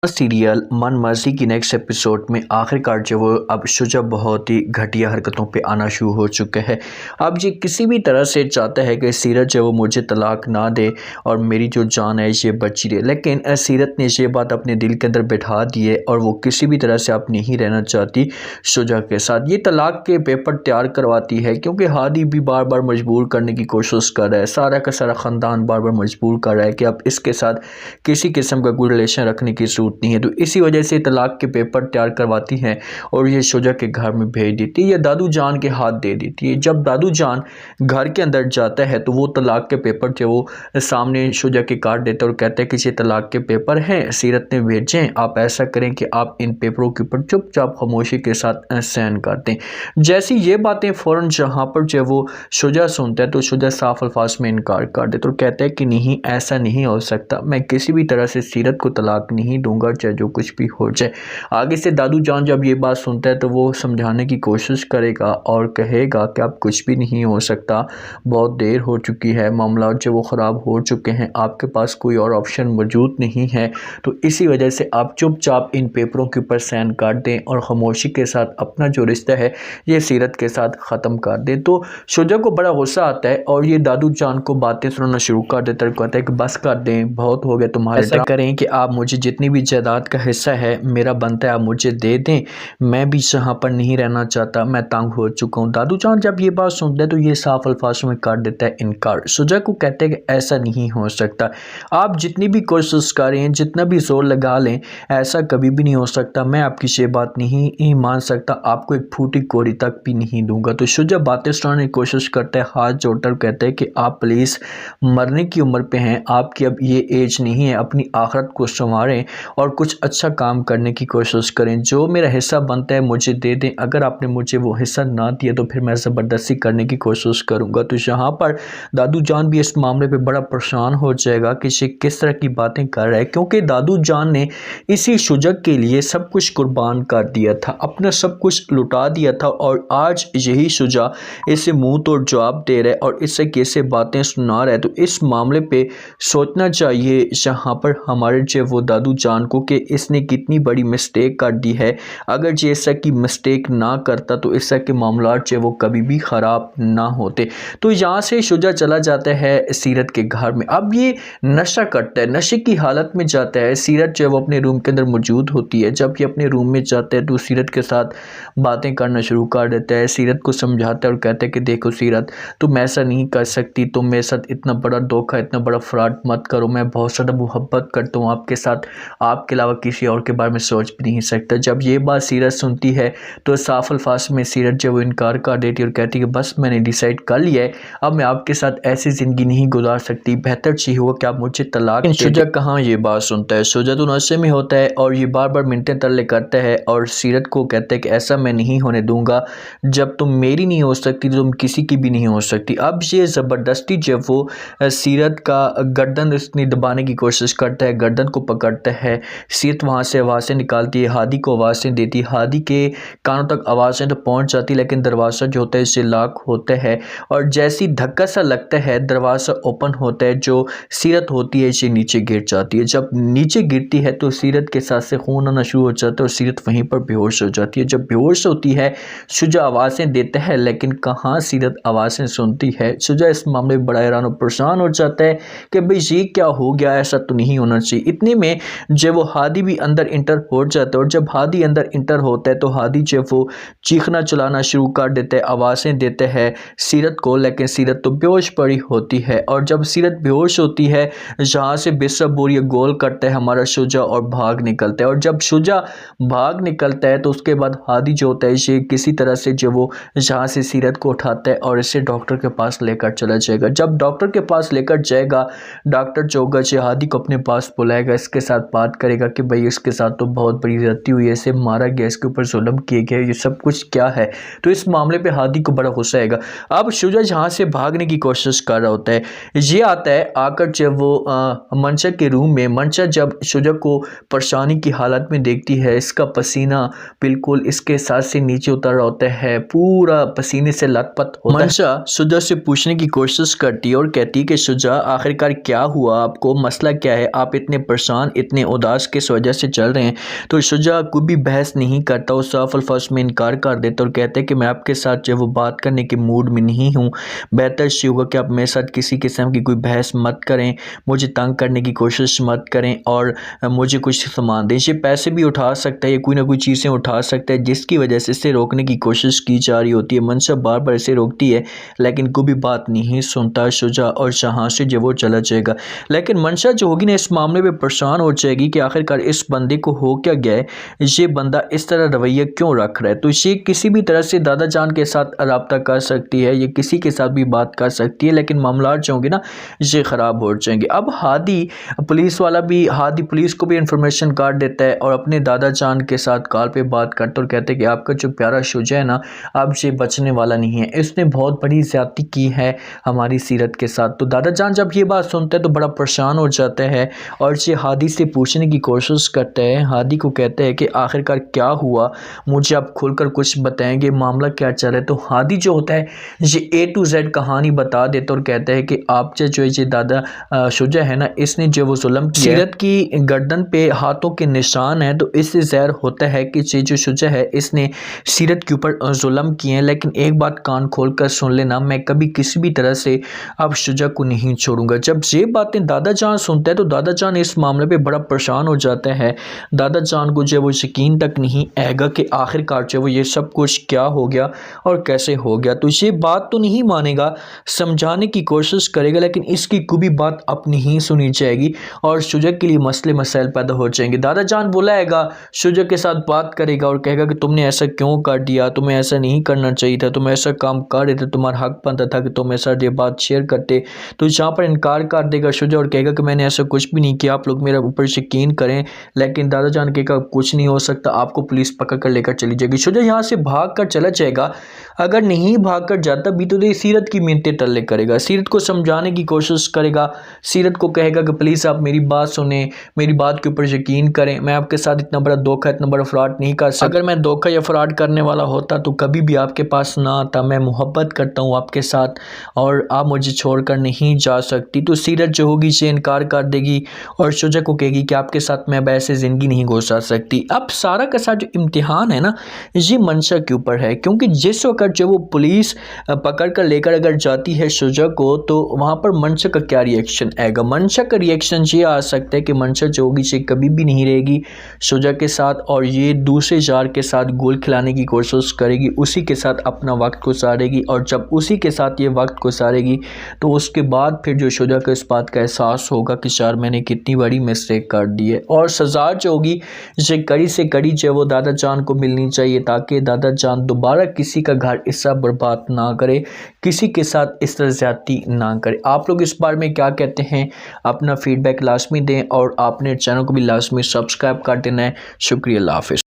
Serial मन मर्जी की नेक्स्ट एपिसोड में आखिरकार जो वो अब शुजा बहुत ही घटिया हरकतों पे आना शुरू हो चुका है। अब ये किसी भी तरह से चाहता है कि सीरत जो वो मुझे तलाक ना दे और मेरी जो जान है ये बची रहे, लेकिन सीरत ने ये बात अपने दिल के अंदर बैठा दी है और वो किसी भी तरह से अब नहीं रहना चाहती शुजा के साथ। ये तलाक के पेपर तैयार करवाती है क्योंकि हादी भी बार बार मजबूर करने की कोशिश कर रहा है, सारा का सारा ख़ानदान बार बार मजबूर कर रहा है कि अब इसके साथ किसी किस्म का कोई रिलेशन रखने की जरूरत नहीं है। तो इसी वजह से तलाक के पेपर तैयार करवाती हैं और ये शुजा के घर में भेज देती है या दादू जान के हाथ दे देती है। जब दादू जान घर के अंदर जाता है तो वो तलाक के पेपर जो वो सामने शुजा के काट देता है और कहता है कि ये तलाक के पेपर हैं, सीरत ने भेजे, आप ऐसा करें कि आप इन पेपरों के ऊपर चुपचाप खामोशी के साथ साइन कर दें। जैसी ये बातें फ़ौरन जहाँ पर जो वो शुजा सुनता है तो शुजा साफ अल्फाज में इनकार कर देता और कहता है कि नहीं, ऐसा नहीं हो सकता, मैं किसी भी तरह से सीरत को तलाक नहीं दूंगा चाहे जो कुछ भी हो जाए। आगे से दादू जान जब ये बात सुनता है तो वो समझाने की कोशिश करेगा और कहेगा कि अब कुछ भी नहीं हो सकता, बहुत देर हो चुकी है, मामला जो वो ख़राब हो चुके हैं, आपके पास कोई और ऑप्शन मौजूद नहीं है, तो इसी वजह से आप चुपचाप इन पेपरों के ऊपर साइन कर दें और खामोशी के साथ अपना जो रिश्ता है ये सीरत के साथ ख़त्म कर दें। तो शुजा को बड़ा गुस्सा आता है और ये दादू जान को बातें सुनाना शुरू कर देता है, कहता है कि बस कर दें, बहुत हो गया तुम्हारे, ऐसा करें कि आप मुझे जितनी भी जायदाद का हिस्सा है मेरा बनता है आप मुझे दे दें, मैं भी यहाँ पर नहीं रहना चाहता, मैं तंग हो चुका हूँ। दादू जान जब ये बात सुनते हैं तो ये साफ अल्फाजों में कर देता है इनकार। शुजा को कहते हैं कि ऐसा नहीं हो सकता, आप जितनी भी कोशिश करें, जितना भी जोर लगा लें, ऐसा कभी भी नहीं हो सकता, मैं आपकी ये बात नहीं मान सकता, आपको एक फूटी कोड़ी तक भी नहीं दूंगा। तो शुजा बातें सुनाने की कोशिश करता है, हाथ जोड़कर कहते हैं कि आप प्लीज़ मरने की उम्र पे हैं, आपकी अब ये एज नहीं है, अपनी आखिरत को संवारें और कुछ अच्छा काम करने की कोशिश करें, जो मेरा हिस्सा बनता है मुझे दे दें, अगर आपने मुझे वो हिस्सा ना दिया तो फिर मैं ज़बरदस्ती करने की कोशिश करूँगा। तो यहाँ पर दादू जान भी इस मामले पे बड़ा परेशान हो जाएगा कि ये किस तरह की बातें कर रहा है, क्योंकि दादू जान ने इसी शुजक के लिए सब कुछ कुर्बान कर दिया था, अपना सब कुछ लुटा दिया था और आज यही शुजा इसे मुंह तोड़ जवाब दे रहा है और इससे कैसे बातें सुना रहा है। तो इस मामले पे सोचना चाहिए यहाँ पर हमारे जो वो दादू जान को कि इसने कितनी बड़ी मिस्टेक कर दी है, अगर जे ऐसा की मिस्टेक ना करता तो इससे के मामला जो वो कभी भी ख़राब ना होते। तो यहाँ से शुजा चला जाता है सीरत के घर में। अब ये नशा करता है, नशे की हालत में जाता है, सीरत जो वो अपने रूम के अंदर मौजूद होती है, जब ये अपने रूम में जाता है तो सीरत के साथ बातें करना शुरू कर देता है, सीरत को समझाता है और कहता है कि देखो सीरत, तुम ऐसा नहीं कर सकती, तुम मेरे साथ इतना बड़ा धोखा, इतना बड़ा फ्रॉड मत करो, मैं बहुत ज़्यादा मोहब्बत करता हूँ आपके साथ, आपके अलावा किसी और के बारे में सोच भी नहीं सकता। जब ये बात सीरत सुनती है तो साफ अल्फाज में सीरत जब वो इनकार कर देती है और कहती है कि बस मैंने डिसाइड कर लिया है, अब मैं आपके साथ ऐसी ज़िंदगी नहीं गुजार सकती, बेहतर चाहिए होगा कि आप मुझे तलाक दें। शुजा कहाँ ये बात सुनता है, शुजा तो नशे में होता है और ये बार बार मिनटे तरले करता है और सीरत को कहता है कि ऐसा मैं नहीं होने दूंगा, जब तुम मेरी नहीं हो सकती तो तुम किसी की भी नहीं हो सकती। अब ये ज़बरदस्ती जब वो सीरत का गर्दन उसने दबाने की कोशिश करता है, गर्दन को पकड़ता है, सीरत वहाँ से आवाज़ें निकालती है, हादी को आवाज़ें देती, हादी के कानों तक आवाज़ें तो पहुँच जाती लेकिन दरवाज़ा जो होता है इससे लॉक होता है और जैसी धक्का सा लगता है दरवाज़ा ओपन होता है, जो सीरत होती है इसे नीचे गिर जाती है। जब नीचे गिरती है तो सीरत के साथ से खून आना शुरू हो जाता है और सीरत वहीं पर बेहोश हो जाती है। जब बेहोश होती है शुजा आवाज़ें देता है लेकिन कहाँ सीरत आवाज़ें सुनती है। शुजा इस मामले में बड़ा हैरान और परेशान हो जाता है कि भाई ये क्या हो गया, ऐसा तो नहीं होना चाहिए। इतने में जब वो हादी भी अंदर इंटर हो जाता है और जब हादी अंदर इंटर होता है तो हादी जब वो चीखना चलाना शुरू कर देता है, आवाज़ें देते हैं सीरत को, लेकिन सीरत तो बेहोश पड़ी होती है और जब सीरत बेहोश होती है जहाँ से बेसब और ये गोल करता है हमारा शुजा और भाग निकलता है और जब शुजा भाग निकलता है तो उसके बाद हादी जो होता है ये किसी तरह से जो वो जहाँ से सीरत को उठाता है और इसे डॉक्टर के पास लेकर चला जाएगा। जब डॉक्टर के पास लेकर जाएगा, डॉक्टर जो होगा हादी को अपने पास बुलाएगा, इसके साथ बात करेगा कि भाई इसके साथ तो बहुत बड़ी ज्यादती हुई है, इसे मारा गया, इसके ऊपर जुल्म किए गए, ये सब कुछ क्या है। तो इस मामले पे हादी को बड़ा गुस्सा आएगा। अब शुजा जहाँ से भागने की कोशिश कर रहा होता है, ये आता है आकर जब वो मंशा के रूम में, मंशा जब शुजा को परेशानी की हालत में देखती है, इसका पसीना बिल्कुल इसके साथ से नीचे उतर रहा होता है, पूरा पसीने से लथपथ होता है। मंशा शुजा से पूछने की कोशिश करती है और कहती है कि शुजा आखिरकार क्या हुआ, आपको मसला क्या है, आप इतने परेशान, इतने उदास उदास किस वजह से चल रहे हैं। तो शुजा कोई भी बहस नहीं करता, वो साफ अल्फाज में इनकार कर देता और कहते हैं कि मैं आपके साथ जो वो बात करने के मूड में नहीं हूँ। बेहतर ये होगा कि आप मेरे साथ किसी किस्म की कोई बहस मत करें, मुझे तंग करने की कोशिश मत करें और मुझे कुछ सामान दें। ये पैसे भी उठा सकता है, ये कोई ना कोई चीज़ें उठा सकता है, जिसकी वजह से इसे रोकने की कोशिश की जा रही होती है। मंशा बार बार इसे रोकती है लेकिन कोई भी बात नहीं सुनता शुजा और जहाँ से जो वो चला जाएगा। लेकिन मंशा जो होगी ना इस मामले में परेशान हो जाएगी कि आखिरकार इस बंदे को हो क्या गया है, ये बंदा इस तरह रवैया क्यों रख रहा है। तो ये किसी भी तरह से दादा जान के साथ रब्ता कर सकती है, ये किसी के साथ भी बात कर सकती है, लेकिन मामला जो होंगे ना ये ख़राब हो जाएंगे। अब हादी पुलिस को भी इंफॉर्मेशन काट देता है और अपने दादा जान के साथ कॉल पे बात करता और कहते हैं कि आपका जो प्यारा शुजा है ना अब ये बचने वाला नहीं है, इसने बहुत बड़ी ज़्यादती की है हमारी सीरत के साथ। तो दादा जान जब ये बात सुनते हैं तो बड़ा परेशान हो जाता है और ये हादी से पूछने की कोशिश करता है। हादी को कहते हैं कि आखिरकार क्या हुआ, मुझे आप खुलकर कुछ बताएंगे, मामला क्या चल रहा है। तो हादी जो होता है ये A to Z कहानी बता देता और कहता है कि आप जो ये दादा शुजा है ना इसने जो वो जुल्म किया, सीरत की गर्दन पे हाथों के निशान है, तो इससे ज़ाहिर होता है कि ये जो शुजा है इसने सीरत के ऊपर जुल्म किए हैं। लेकिन एक बात कान खोल कर सुन लेना, मैं कभी किसी भी तरह से अब शुजा को नहीं छोड़ूंगा। जब ये बातें दादा जान सुनता है तो दादा जान इस मामले पे बड़ा परेशान हो जाता है। दादा जान को जो वो यकीन तक नहीं आएगा कि आखिरकार जो वो ये सब कुछ क्या हो गया और कैसे हो गया। तो ये बात तो नहीं मानेगा, समझाने की कोशिश करेगा, लेकिन इसकी कोई भी बात अपनी ही सुनी जाएगी और शुजा के लिए मसले मसाइल पैदा हो जाएंगे। दादा जान बुलाएगा, शुजा के साथ बात करेगा और कहेगा कि तुमने ऐसा क्यों कर दिया, तुम्हें ऐसा नहीं करना चाहिए था, तुम ऐसा काम कर रहे थे, तुम्हारा हक बनता था कि तुम ऐसा ये बात शेयर करते। तो यहाँ पर इनकार कर देगा शुजा और कहेगा कि मैंने ऐसा कुछ भी नहीं किया, आप लोग मेरे ऊपर यकीन करें। लेकिन दादा जान कहेगा कुछ नहीं हो सकता, आपको पुलिस पकड़ कर लेकर चली जाएगी। शुजा यहाँ से भाग कर चला जाएगा। अगर नहीं भाग कर जाता भी तो सीरत की मिन्नतें टल्ले करेगा, सीरत को समझाने की कोशिश करेगा, सीरत को कहेगा कि प्लीज़ आप मेरी बात सुने, मेरी बात के ऊपर यकीन करें, मैं आपके साथ इतना बड़ा धोखा इतना बड़ा फ्रॉड नहीं कर सकता। अगर मैं धोखा या फ्रॉड करने वाला होता तो कभी भी आपके पास ना आता, मैं मोहब्बत करता हूँ आपके साथ और आप मुझे छोड़कर नहीं जा सकती। तो सीरत जो होगी से इनकार कर देगी और शुजा को कहेगी कि आपके साथ मैं वैसे ज़िंदगी नहीं गुजार सकती। अब सारा का सारा जो इम्तिहान है ना ये मंशा के ऊपर है, क्योंकि जिस वक्त जब वो पुलिस पकड़ कर लेकर अगर जाती है शुजा को तो वहाँ पर मंशा का क्या रिएक्शन आएगा। मंशा का रिएक्शन ये आ सकता है कि मंशा जो होगी ये कभी भी नहीं रहेगी शुजा के साथ और ये दूसरे यार के साथ गोल खिलाने की कोशिश करेगी, उसी के साथ अपना वक्त गुजारेगी और जब उसी के साथ ये वक्त गुजारेगी तो उसके बाद फिर जो शुजा को इस बात का एहसास होगा कि यार मैंने कितनी बड़ी मिस्टेक कर दी है और सज़ा जो होगी ये कड़ी से कड़ी जो वो दादा जान को मिलनी चाहिए ताकि दादा जान दोबारा किसी का घर इससे बर्बाद ना करे, किसी के साथ इस तरह ज़्यादती ना करे। आप लोग इस बारे में क्या कहते हैं, अपना फीडबैक लाजमी दें और आपने चैनल को भी लाजमी सब्सक्राइब कर देना है। शुक्रिया, अल्लाह हाफ़िज़।